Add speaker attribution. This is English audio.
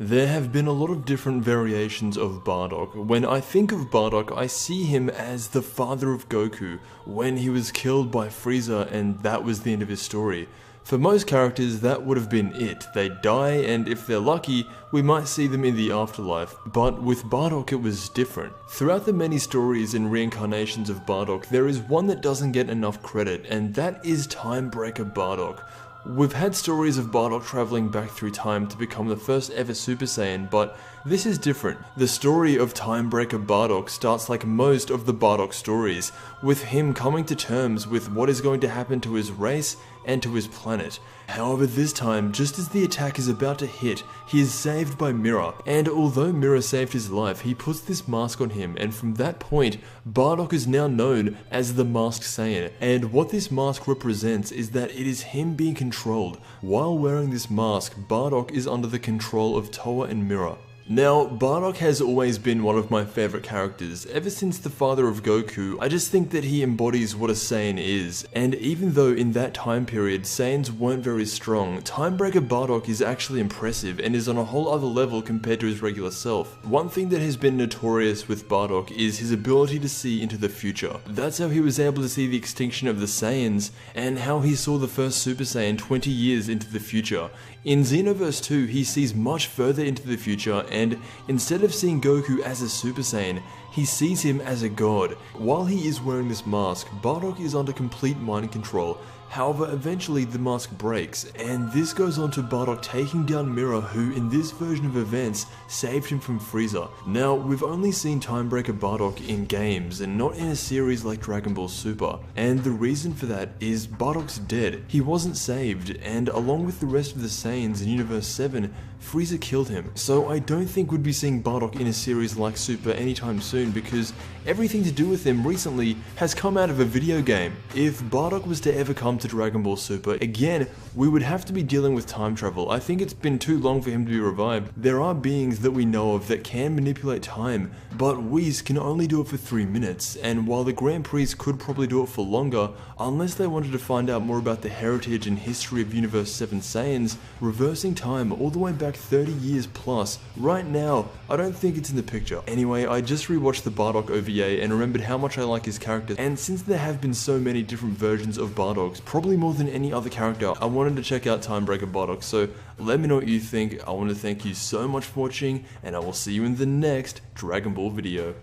Speaker 1: There have been a lot of different variations of Bardock. When I think of Bardock, I see him as the father of Goku, when he was killed by Frieza and that was the end of his story. For most characters, that would have been it. They die, and if they're lucky, we might see them in the afterlife. But with Bardock, it was different. Throughout the many stories and reincarnations of Bardock, there is one that doesn't get enough credit, and that is Timebreaker Bardock. We've had stories of Bardock traveling back through time to become the first ever Super Saiyan, but this is different. The story of Timebreaker Bardock starts like most of the Bardock stories, with him coming to terms with what is going to happen to his race and to his planet. However, this time, just as the attack is about to hit, he is saved by Mira, and although Mira saved his life, he puts this mask on him, and from that point, Bardock is now known as the Masked Saiyan, and what this mask represents is that it is him being controlled. While wearing this mask, Bardock is under the control of Toa and Mira. Now, Bardock has always been one of my favorite characters. Ever since the father of Goku, I just think that he embodies what a Saiyan is. And even though in that time period, Saiyans weren't very strong, Timebreaker Bardock is actually impressive and is on a whole other level compared to his regular self. One thing that has been notorious with Bardock is his ability to see into the future. That's how he was able to see the extinction of the Saiyans, and how he saw the first Super Saiyan 20 years into the future. In Xenoverse 2, he sees much further into the future, and instead of seeing Goku as a Super Saiyan, he sees him as a god. While he is wearing this mask, Bardock is under complete mind control. However, eventually the mask breaks, and this goes on to Bardock taking down Mira, who in this version of events saved him from Frieza. Now, we've only seen Timebreaker Bardock in games and not in a series like Dragon Ball Super, and the reason for that is Bardock's dead. He wasn't saved, and along with the rest of the Saiyans in Universe 7, Frieza killed him. So I don't think we'd be seeing Bardock in a series like Super anytime soon, because everything to do with him recently has come out of a video game. If Bardock was to ever come to Dragon Ball Super, again, we would have to be dealing with time travel. I think it's been too long for him to be revived. There are beings that we know of that can manipulate time, but Whis can only do it for 3 minutes, and while the Grand Prix could probably do it for longer, unless they wanted to find out more about the heritage and history of Universe 7 Saiyans, reversing time all the way back 30 years plus, right now, I don't think it's in the picture. Anyway, I just rewatched the Bardock OVA and remembered how much I like his character, and since there have been so many different versions of Bardock, probably more than any other character, I wanted to check out Timebreaker Bardock, so let me know what you think. I want to thank you so much for watching, and I will see you in the next Dragon Ball video.